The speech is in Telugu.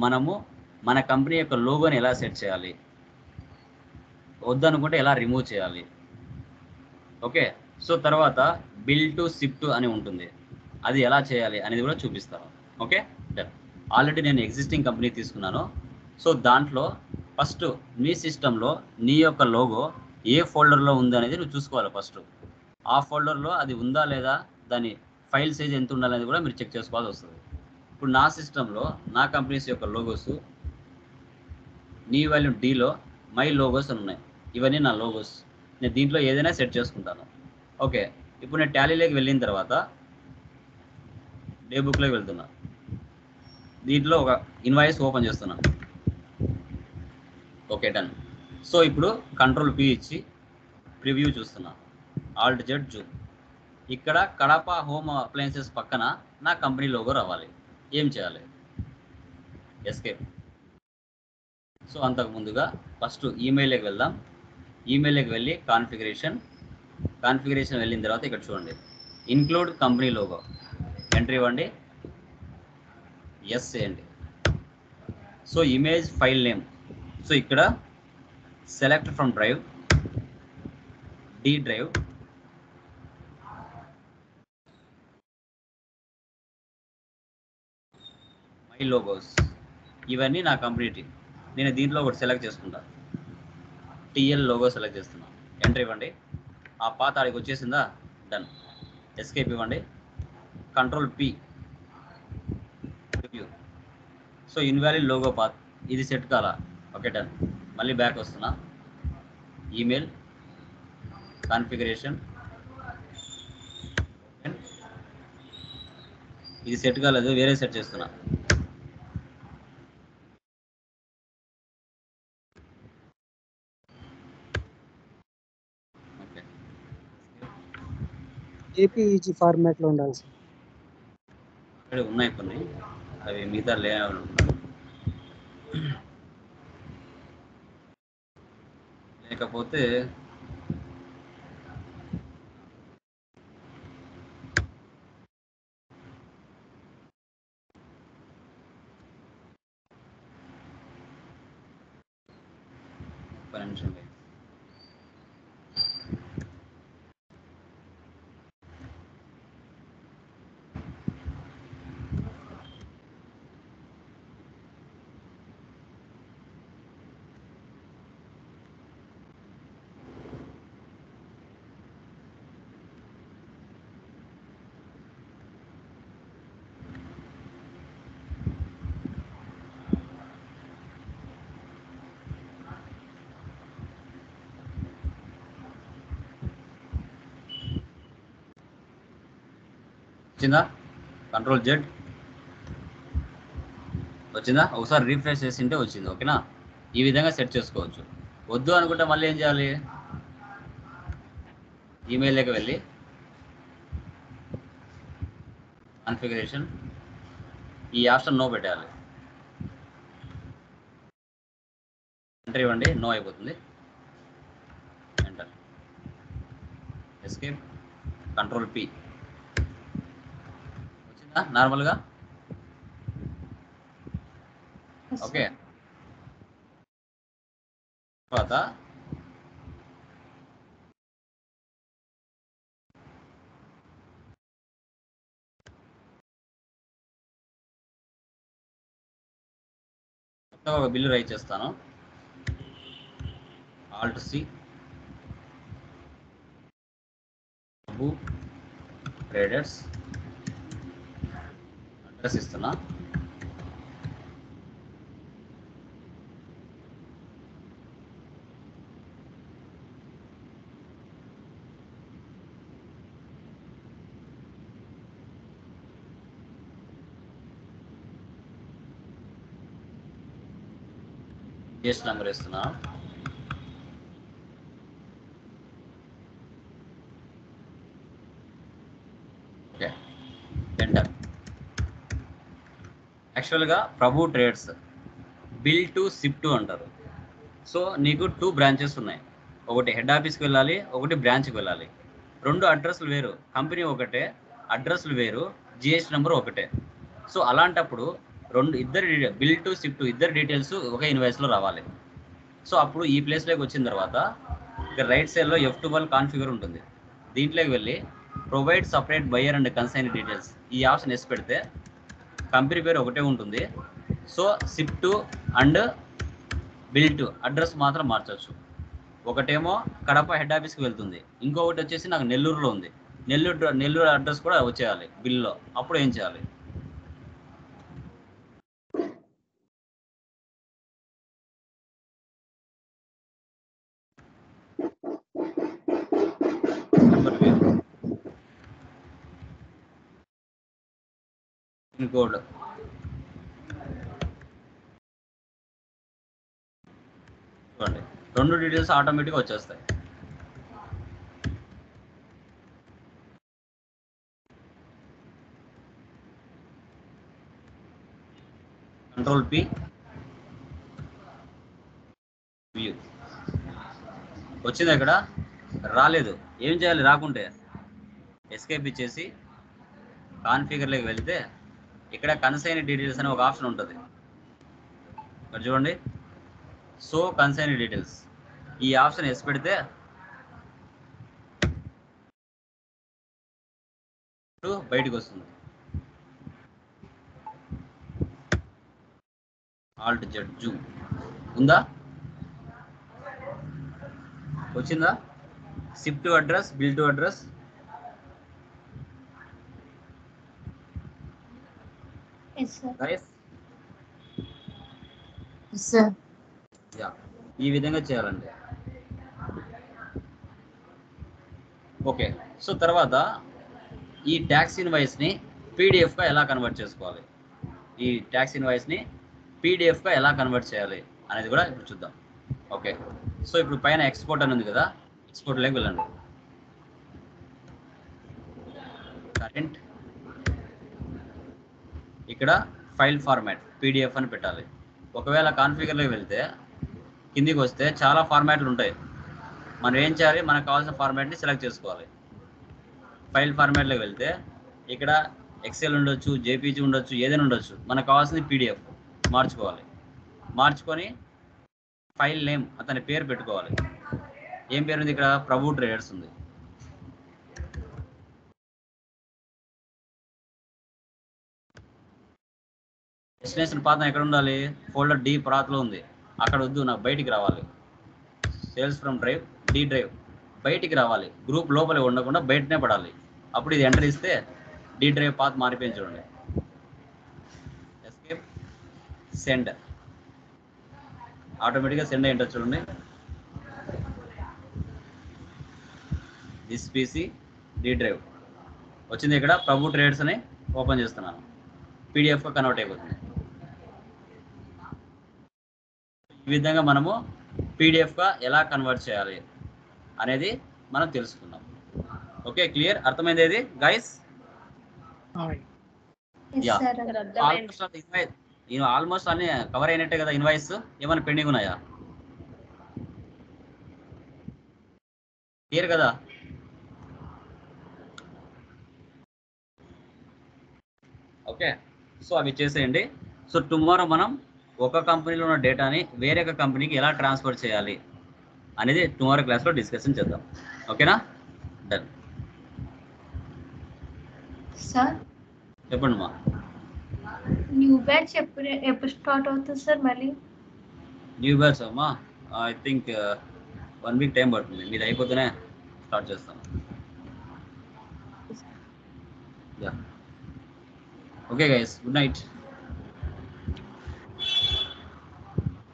మనము మన కంపెనీ యొక్క లోగోని ఎలా సెట్ చేయాలి, వద్దనుకుంటే ఎలా రిమూవ్ చేయాలి. ఓకే, సో తర్వాత బిల్ టు షిప్ టు అని ఉంటుంది, అది ఎలా చేయాలి అనేది కూడా చూపిస్తాను. Okay, done. ఆల్రెడీ నేను ఎగ్జిస్టింగ్ కంపెనీ తీసుకున్నాను. సో దాంట్లో ఫస్ట్ నీ సిస్టంలో నీ యొక్క లోగో ఏ ఫోల్డర్లో ఉంది అనేది నువ్వు చూసుకోవాలి. ఫస్ట్ ఆ ఫోల్డర్లో అది ఉందా లేదా, దాని ఫైల్ సైజ్ ఎంత ఉండాలనేది కూడా మీరు చెక్ చేసుకోవాల్సి వస్తుంది. ఇప్పుడు నా సిస్టంలో నా కంపెనీస్ యొక్క లోగోస్ నీ వాల్యూమ్ డీలో మై లోగోస్ అని ఉన్నాయి. ఇవన్నీ నా లోగోస్. నేను దీంట్లో ఏదైనా సెట్ చేసుకుంటాను. ఓకే, ఇప్పుడు నేను టాలీలోకి వెళ్ళిన తర్వాత డే బుక్లోకి వెళ్తున్నా. దీంట్లో ఒక ఇన్వాయిస్ ఓపెన్ చేస్తున్నాను. Okay, done. సో ఇప్పుడు కంట్రోల్ పి ఇచ్చి ప్రివ్యూ చూస్తున్నా. Alt Z Zoom. ఇక్కడ కడప హోమ్ అప్లయన్సెస్ పక్కన నా కంపెనీ లోగో రావాలి. ఏం చేయాలి? ఎస్కేప్. సో అంతకు ముందుగా ఫస్ట్ ఈమెయిల్కి వెళ్దాం. ఈమెయిల్కి వెళ్ళి కాన్ఫిగరేషన్ వెళ్ళిన తర్వాత ఇక్కడ చూడండి, ఇన్క్లూడ్ కంపెనీ లోగో ఎంట్రీ ఇవ్వండి, ఎస్ చేయండి. So image file name, so ఇక్కడ select from drive, D drive, my logos, ఇవన్నీ నా కంపెనీ. నేను దీంట్లో ఒకటి సెలెక్ట్ చేసుకుంటా, టిఎల్ లోగో సెలెక్ట్ చేస్తున్నా. ఎంట్రీ ఇవ్వండి. ఆ పాత్ ఆడికి వచ్చేసిందా? డన్. ఎస్కేప్ ఇవ్వండి, control P review. So invalid logo path, ఇది సెట్ కాలా. Okay, done. మళ్ళీ బ్యాక్ వస్తున్నా, ఈమెయిల్ కాన్ఫిగరేషన్, ఇది సెట్ కాలేదు, వేరే సెట్ చేస్తున్నా. ఓకే, ఏపీఈజీ ఫార్మాట్లో ఉండాలి సార్. అక్కడ ఉన్నాయి కొన్ని, అవి మిగతా లేకపోతే ఒక నిమిషం. వచ్చిందా? కంట్రోల్ జెడ్ వచ్చిందా? ఒకసారి రీఫ్రెష్ చేసింటే వచ్చింది. ఓకేనా, ఈ విధంగా సెట్ చేసుకోవచ్చు. వద్దు అనుకుంటే మళ్ళీ ఏం చేయాలి? ఈమెయిల్లోకి వెళ్ళి కాన్ఫిగరేషన్, ఈ ఆప్షన్ నో పెట్టాలి. ఎంటర్ ఇవ్వండి, నో అయిపోతుంది. Enter, escape, control P. వచ్చిందా నార్మల్గా? ఓకే, తర్వాత ఒక బిల్లు రైట్ చేస్తాను. ఆల్ట్ సి, ట్రేడర్స్ అడ్రస్ ఇస్తున్నా. కేస్ నెంబర్ ఇస్తున్నా. Okay, enter. యాక్చువల్గా Prabhu trades bill to ship to అంటారు. సో నీకు 2 బ్రాంచెస్ ఉన్నాయి, ఒకటి హెడ్ ఆఫీస్కి వెళ్ళాలి, ఒకటి బ్రాంచ్కి వెళ్ళాలి. 2 అడ్రస్లు వేరు, కంపెనీ ఒకటే, అడ్రస్లు వేరు, జిఎస్టీ నెంబర్ ఒకటే. సో అలాంటప్పుడు బిల్ టు సిప్ టు ఇద్దరు డీటెయిల్స్ ఒక ఇన్వాయిస్లో రావాలి. సో అప్పుడు ఈ ప్లేస్లోకి వచ్చిన తర్వాత ఇక్కడ రైట్ సైడ్లో F12 కాన్ఫిగర్ ఉంటుంది. దీంట్లోకి వెళ్ళి provide separate buyer and consign details ఈ ఆప్షన్ ఎస్ పెడితే కంపెనీ పేరు ఒకటే ఉంటుంది. So SIP to and bill to address మాత్రం మార్చవచ్చు. ఒకటేమో కడప హెడ్ ఆఫీస్కి వెళ్తుంది, ఇంకొకటి వచ్చేసి నాకు నెల్లూరులో ఉంది. నెల్లూరు అడ్రస్ కూడా వచ్చేయాలి బిల్లో. అప్పుడు ఏం చేయాలి? పిన్ కోడ్ చూడండి, 2 డీటెయిల్స్ ఆటోమేటిక్గా వచ్చేస్తాయి. కంట్రోల్ పి వ్యూ వచ్చింది. ఇక్కడ రాలేదు, ఏం చేయాలి? రాకుంటే ఎస్కేప్ ఇచ్చేసి కాన్ఫిగర్లోకి వెళ్తే ఇక్కడ కన్సైన్ డీటెయిల్స్ అనే ఒక ఆప్షన్ ఉంటుంది. ఇక్కడ చూడండి, సో కన్సైన్ డీటెయిల్స్ ఈ ఆప్షన్ ఎస్ పెడితే బయటకు వస్తుంది. ఆల్ట్ జెడ్ జూమ్ ఉందా? వచ్చిందా? SIP to address, bill to address. ఈ విధంగా చేయాలండి. ఓకే, సో తర్వాత ఈ ట్యాక్స్ ఇన్వాయిస్ని పీడిఎఫ్గా ఎలా కన్వర్ట్ చేసుకోవాలి, ఈ ట్యాక్స్ ఇన్వాయిస్ని పీడిఎఫ్గా ఎలా కన్వర్ట్ చేయాలి అనేది కూడా ఇప్పుడు చూద్దాం. ఓకే, సో ఇప్పుడు పైన ఎక్స్పోర్ట్ అని ఉంది కదా, ఎక్స్పోర్ట్లోకి వెళ్ళండి. కరెంట్ ఇక్కడ ఫైల్ ఫార్మాట్ పీడిఎఫ్ అని పెట్టాలి. ఒకవేళ కాన్ఫిగర్లోకి వెళ్తే కిందికి వస్తే చాలా ఫార్మాట్లు ఉంటాయి. మనం ఏం చేయాలి? మనకు కావాల్సిన ఫార్మాట్ని సెలెక్ట్ చేసుకోవాలి. ఫైల్ ఫార్మాట్లోకి వెళ్తే ఇక్కడ ఎక్సెల్ ఉండొచ్చు, జేపీజీ ఉండొచ్చు, ఏదైనా ఉండొచ్చు. మనకు కావాల్సింది పీడిఎఫ్ మార్చుకోవాలి. మార్చుకొని ఫైల్ నేమ్ అతని పేరు పెట్టుకోవాలి. ఏం పేరు ఉంది? ఇక్కడ ప్రభు ట్రేడర్స్ ఉంది. డెస్టినేషన్ పాత్ ఎక్కడ ఉండాలి? ఫోల్డర్ డి ప్రాత్లో ఉంది. అక్కడ వద్దు, నాకు బయటికి రావాలి. Sales from drive D drive బయటికి రావాలి. గ్రూప్ లోపలే ఉండకుండా బయటనే పడాలి. అప్పుడు ఇది ఎంటర్ ఇస్తే డి డ్రైవ్ పాత్ మారిపోయింది. చూడండి, ఎస్కేప్ సెండ్ ఆటోమేటిక్గా సెండ్ అయ్యింటుంది. చూడండి, దిస్ పీసీ డి డ్రైవ్ వచ్చింది. ఇక్కడ ప్రభు ట్రేడర్స్ అని ఓపెన్ చేస్తున్నాను. పీడిఎఫ్గా కన్వర్ట్ అయిపోతుంది. ఈ విధంగా మనము పీడిఎఫ్గా ఎలా కన్వర్ట్ చేయాలి అనేది మనం తెలుసుకున్నాం. Okay, clear? అర్థమైంది ఇది గైస్? ఆల్మోస్ట్ అన్ని కవర్ అయినట్టే కదా. ఇన్వాయిస్ ఏమైనా పెండింగ్ ఉన్నాయా? క్లియర్ కదా? ఓకే, సో అవి చేసేయండి. సో టుమారో మనం ఒక కంపెనీలో ఉన్న డేటాని వేరే ఒక కంపెనీకి ఎలా ట్రాన్స్ఫర్ చేయాలి అనేది టుమారో క్లాస్లో డిస్కషన్ చేద్దాం. ఓకేనా? డన్. సార్ చెప్పండి మా. న్యూ బ్యాచ్ ఎప్పుడు స్టార్ట్ అవుతుంది సార్? మళ్ళీ న్యూ బ్యాచ్ అమ్మా, ఐ థింక్ 1 వీక్ టైం పడుతుంది. మీది అయిపోతేనే స్టార్ట్ చేస్తాను. Okay guys, good night.